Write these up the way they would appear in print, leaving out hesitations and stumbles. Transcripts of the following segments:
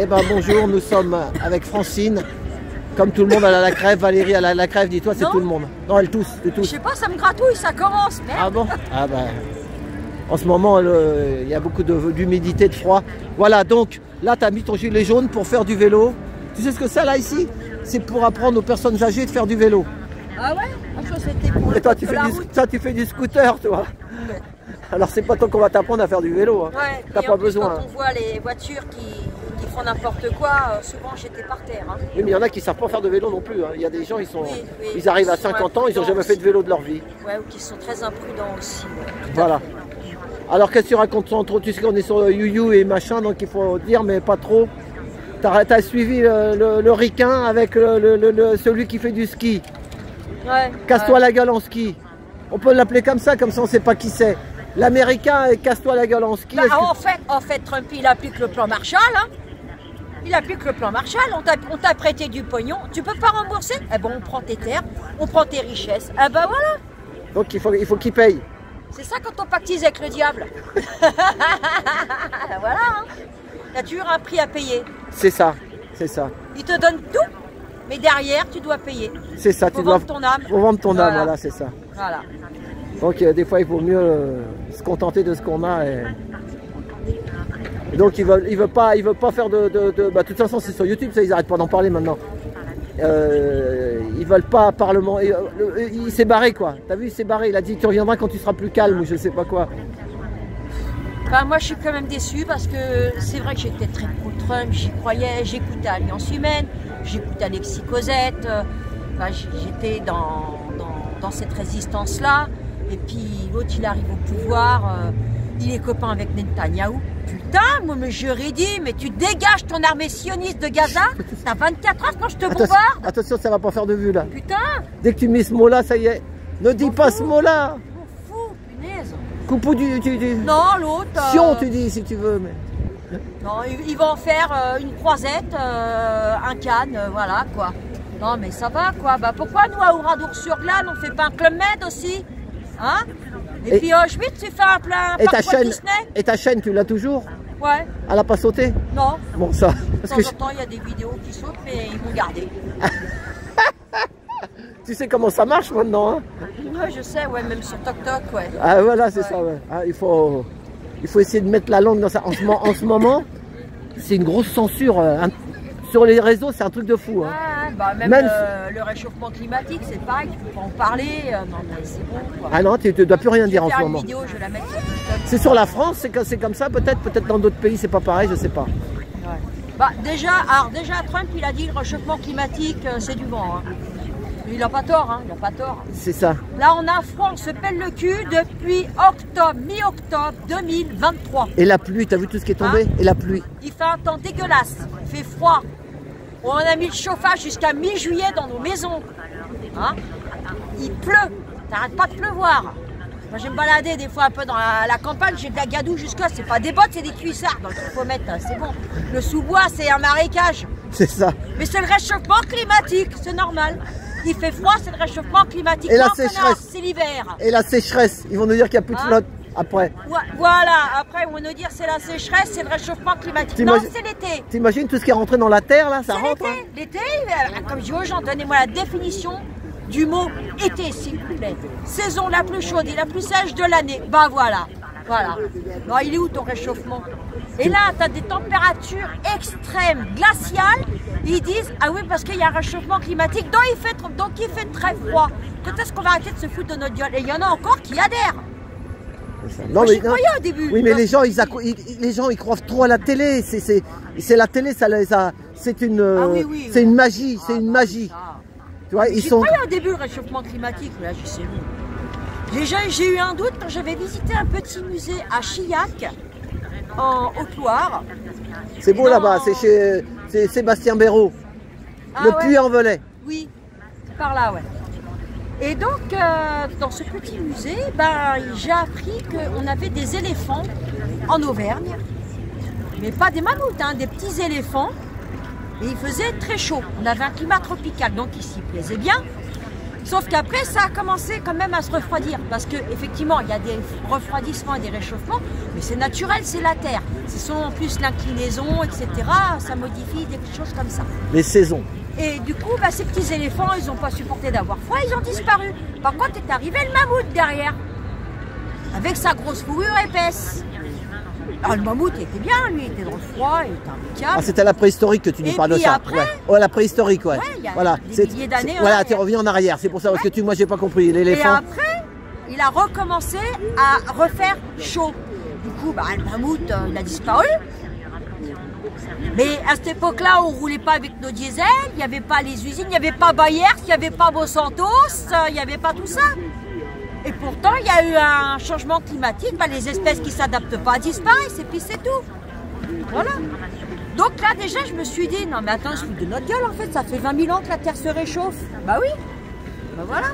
Eh ben bonjour, nous sommes avec Francine. Comme tout le monde, elle a la crève. Valérie, elle a la crève. Dis-toi, c'est tout le monde. Non, elle tousse, tu Je tousses. sais pas, ça me gratouille, ça commence. Merde. Ah bon? Ah ben. En ce moment, il y a beaucoup d'humidité, de froid. Voilà, donc là, tu as mis ton gilet jaune pour faire du vélo. Tu sais ce que c'est là, ici? C'est pour apprendre aux personnes âgées de faire du vélo. Ah ouais? Ah, je c'était pour Et toi, tu fais du scooter, toi. Ouais. Alors, c'est pas toi qu'on va t'apprendre à faire du vélo. Hein. Ouais, T'as pas besoin. Quand on voit les voitures qui font n'importe quoi, souvent j'étais par terre. Hein. Oui, mais il y en a qui ne savent pas faire de vélo non plus. Hein. Il y a des gens, Oui, ils arrivent à 50 ans, ils n'ont jamais fait de vélo de leur vie. Ouais, ou qui sont très imprudents aussi. Ouais. Voilà. Alors, qu'est-ce que tu racontes sans trop? Tu sais qu'on est sur YouYou et machin, donc il faut dire, mais pas trop. T'as suivi le ricain avec celui qui fait du ski. Ouais. Casse-toi la gueule en ski. On peut l'appeler comme ça on ne sait pas qui c'est. L'américain, casse-toi la gueule en ski. Bah, en fait, Trump, il applique le plan Marshall. Hein. Il applique le plan Marshall. On t'a prêté du pognon. Tu peux pas rembourser? Eh ben, on prend tes terres, on prend tes richesses. Eh ben voilà. Donc il faut qu'il paye. C'est ça quand on pactise avec le diable. Voilà. Hein. Il y a toujours un prix à payer. C'est ça, c'est ça. Il te donne tout, mais derrière, tu dois payer. C'est ça, tu dois vendre ton âme. Faut vendre ton âme, voilà, c'est ça. Voilà. Donc des fois, il vaut mieux se contenter de ce qu'on a. Et donc il veut pas faire bah, de toute façon, c'est sur YouTube, ça, ils n'arrêtent pas d'en parler maintenant. Ils veulent pas parlement. Il s'est barré, quoi. T'as vu, il s'est barré. Il a dit tu reviendras quand tu seras plus calme ou je sais pas quoi. Enfin, moi, je suis quand même déçue parce que c'est vrai que j'étais très pro-Trump, j'y croyais, j'écoutais Alliance Humaine, j'écoutais Alexis Cosette, enfin, j'étais dans cette résistance-là. Et puis l'autre, il arrive au pouvoir, il est copain avec Netanyahou. Putain, moi, mais j'aurais dit, mais tu dégages ton armée sioniste de Gaza, t'as 24 heures quand je te bombarde. Attention, ça va pas faire de vue là. Putain. Dès que tu mets ce mot-là, ça y est. Ne dis pas ce mot-là. Je m'en fous, punaise. Coupeau du... Non, l'autre... Sion, tu dis, si tu veux, mais... Non, ils vont en faire une croisette, un canne, voilà, quoi. Non, mais ça va, quoi. Bah, pourquoi nous, à Oradour-sur-Glane, on fait pas un Club Med aussi? Hein? Et puis, Auschwitz, tu fais un plein parc Walt Disney? Et ta chaîne, tu l'as toujours? Ouais. Elle n'a pas sauté? Non. Bon, ça... De temps en temps, il y a des vidéos qui sautent, mais ils vont garder. Tu sais comment ça marche maintenant, hein? Ouais, je sais, ouais, même sur TokTok, ouais. Ah voilà, c'est ça, ouais. Ah, il faut essayer de mettre la langue dans ça. En ce moment, c'est une grosse censure. Sur les réseaux, c'est un truc de fou. Hein. Ah, bah même le réchauffement climatique, c'est pareil, tu peux pas en parler. Non, mais c'est bon, quoi. Ah non, tu ne dois plus rien dire en ce moment. Une vidéo, je vais la mettre sur TikTok. C'est sur la France, c'est comme ça, peut-être dans d'autres pays, c'est pas pareil, je sais pas. Ouais. Bah, déjà, Trump, il a dit le réchauffement climatique, c'est du vent. Hein. Il n'a pas tort, hein, il n'a pas tort. C'est ça. Là, on a un froid, on se pèle le cul depuis mi-octobre 2023. Et la pluie, t'as vu tout ce qui est tombé? Et la pluie? Il fait un temps dégueulasse, il fait froid. On a mis le chauffage jusqu'à mi-juillet dans nos maisons. Hein? Il pleut, t'arrêtes pas de pleuvoir. Moi, je vais me balader des fois un peu dans la campagne, j'ai de la gadoue jusqu'à, c'est pas des bottes, c'est des cuissards. Donc il faut mettre, c'est bon. Le sous-bois, c'est un marécage. C'est ça. Mais c'est le réchauffement climatique, c'est normal. Il fait froid, c'est le réchauffement climatique. Et la sécheresse, c'est l'hiver. Et la sécheresse, ils vont nous dire qu'il n'y a plus de flotte après. Voilà, après ils vont nous dire c'est la sécheresse, c'est le réchauffement climatique. Non, c'est l'été. T'imagines tout ce qui est rentré dans la terre là, ça rentre? L'été, comme je dis aux gens, donnez-moi la définition du mot été, s'il vous plaît. Saison la plus chaude et la plus sèche de l'année. Bah voilà, voilà. Non, il est où ton réchauffement? Et là, tu as des températures extrêmes, glaciales. Ils disent, ah oui, parce qu'il y a un réchauffement climatique, donc il fait très froid. Quand est-ce qu'on va arrêter de se foutre de notre gueule? Et il y en a encore qui adhèrent. Non, mais croyais au début. Oui, mais les gens, ils croient trop à la télé. C'est la télé, c'est une magie, c'est une magie. Tu vois, ils sont. J'y croyais au début le réchauffement climatique, là, je sais où. Déjà, j'ai eu un doute quand j'avais visité un petit musée à Chillac, en Haute-Loire. C'est beau là-bas, c'est Sébastien Béraud. Le Puy-en-Velay. Oui, par là, ouais. Et donc, dans ce petit musée, j'ai appris qu'on avait des éléphants en Auvergne. Mais pas des mammouths, hein, des petits éléphants. Et il faisait très chaud. On avait un climat tropical, donc il s'y plaisait bien. Sauf qu'après, ça a commencé quand même à se refroidir. Parce qu'effectivement, il y a des refroidissements et des réchauffements, mais c'est naturel, c'est la Terre. Ce sont en plus l'inclinaison, etc. Ça modifie des choses comme ça. Les saisons. Et du coup, bah, ces petits éléphants, ils n'ont pas supporté d'avoir froid, ils ont disparu. Par contre, est arrivé le mammouth derrière, avec sa grosse fourrure épaisse. Alors le mammouth il était bien, lui, il était dans le froid, il était impeccable. Ah, c'était la préhistorique que tu nous parles de ça. Après, ouais. Oh, la préhistorique, ouais. Il y a voilà. des milliers d'années. Voilà, tu reviens en arrière, c'est pour ça, parce que moi j'ai pas compris. L'éléphant. Et après, il a recommencé à refaire chaud. Du coup, bah, le mammouth, il a disparu. Mais à cette époque-là, on roulait pas avec nos diesels, il n'y avait pas les usines, il n'y avait pas Bayer, il n'y avait pas Monsanto, il n'y avait pas tout ça. Et pourtant, il y a eu un changement climatique, bah, les espèces qui ne s'adaptent pas disparaissent, et puis c'est tout. Voilà. Donc là, déjà, je me suis dit, non mais attends, je suis de notre gueule en fait, ça fait 20 000 ans que la Terre se réchauffe. Bah oui, bah voilà.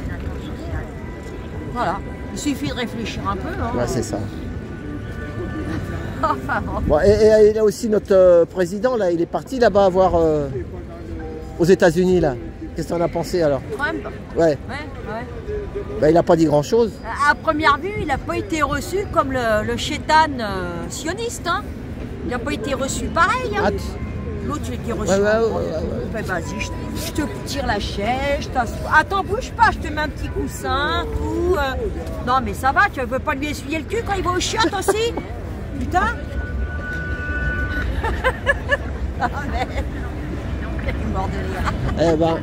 Voilà, il suffit de réfléchir un peu. Hein. Ouais, c'est ça. Enfin bon. Bon, et il y a aussi notre président, là, il est parti là-bas voir aux États-Unis, là. Qu'est-ce que t'en as pensé alors? Trump. Ouais. Bah, il n'a pas dit grand-chose. À première vue, il n'a pas été reçu comme le chétan sioniste. Hein. Il n'a pas été reçu pareil. Hein. L'autre, il a été reçu. Ouais. Vas-y, je te tire la chaise, je t'assois. Attends, bouge pas, je te mets un petit coussin, tout. Non, mais ça va, tu ne veux pas lui essuyer le cul quand il va au chiottes aussi? Putain. Ah, mais... Il est mort de rire. Eh ben,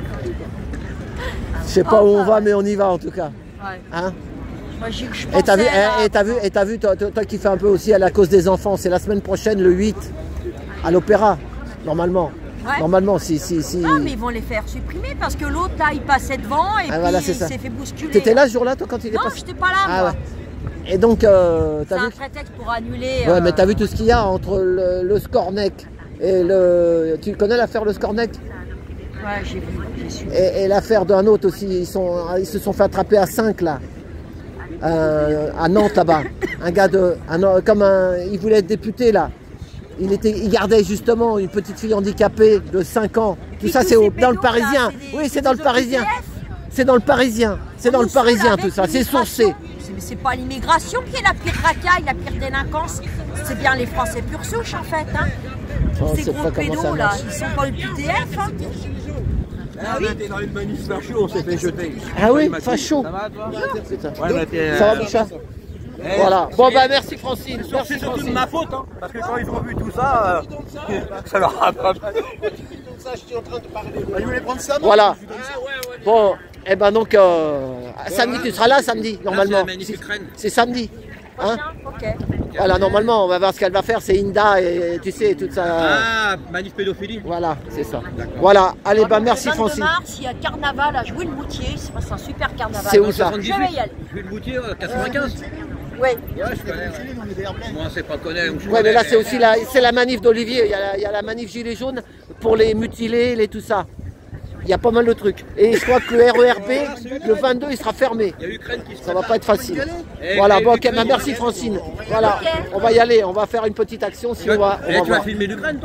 je sais pas où on va, mais on y va en tout cas. Ouais. Hein? Moi, je Et t'as vu, toi qui fais un peu aussi à la cause des enfants, c'est la semaine prochaine, le 8, à l'Opéra, normalement. Ouais. Normalement, si. Non, mais ils vont les faire supprimer parce que l'autre, là, il passait devant et puis voilà, il s'est fait bousculer. T'étais là ce jour-là, toi, quand il est passé? Non, j'étais pas là, moi. Ouais. Et donc, c'est t'as vu? un prétexte pour annuler. Ouais, mais t'as vu tout ce qu'il y a entre le Scornec et le... Tu connais l'affaire Le Scornec? Ouais, j'ai vu, j'ai su. Et l'affaire d'un autre aussi, ils se sont fait attraper à 5 là. À Nantes là-bas. Un gars il voulait être député là. Il gardait justement une petite fille handicapée de 5 ans. Tout ça c'est dans le Parisien. Oui, c'est dans le Parisien. C'est dans le Parisien. C'est dans le Parisien tout ça. C'est sourcé. C'est pas l'immigration qui est la pire racaille, la pire délinquance. C'est bien les Français pure souche en fait. Hein. Ces gros pédos là, ils sont pas le PTF. Hein. Ah oui. On était dans une manif facho, on s'est fait jeter. Ah oui, facho. Ça va toi? Ça va Bouchard? Voilà. Bon bah merci Francine. C'est surtout de ma faute, hein, parce que quand ils ont vu tout ça, ça leur a pas. Ils voulaient prendre ça. Voilà. Bon, et ben donc samedi tu seras là samedi normalement. C'est samedi. Hein? Ok. Voilà, normalement, on va voir ce qu'elle va faire, c'est Inda et tu sais, toute ça. Ah, manif pédophilie. Voilà, c'est ça. Voilà, allez, bah merci le 22 Francine. mars, il y a carnaval à Jouy-le-Moutier, c'est un super carnaval. C'est où ça? Je vais y aller. Jouy-le-Moutier, 95. Oui. Ouais, je connais. Moi, c'est pas connaît. Ouais, mais là, c'est aussi la manif d'Olivier. Il y a la manif Gilets jaunes pour les mutilés, les tout ça. Il y a pas mal de trucs. Et je crois que le RERB, le 22, il sera fermé. Il y a Ukraine qui ça va pas être facile. Voilà, bon, ok, bah, merci Francine. Voilà, on va y aller, on va faire une petite action si on va tu vas filmer l'Ukraine?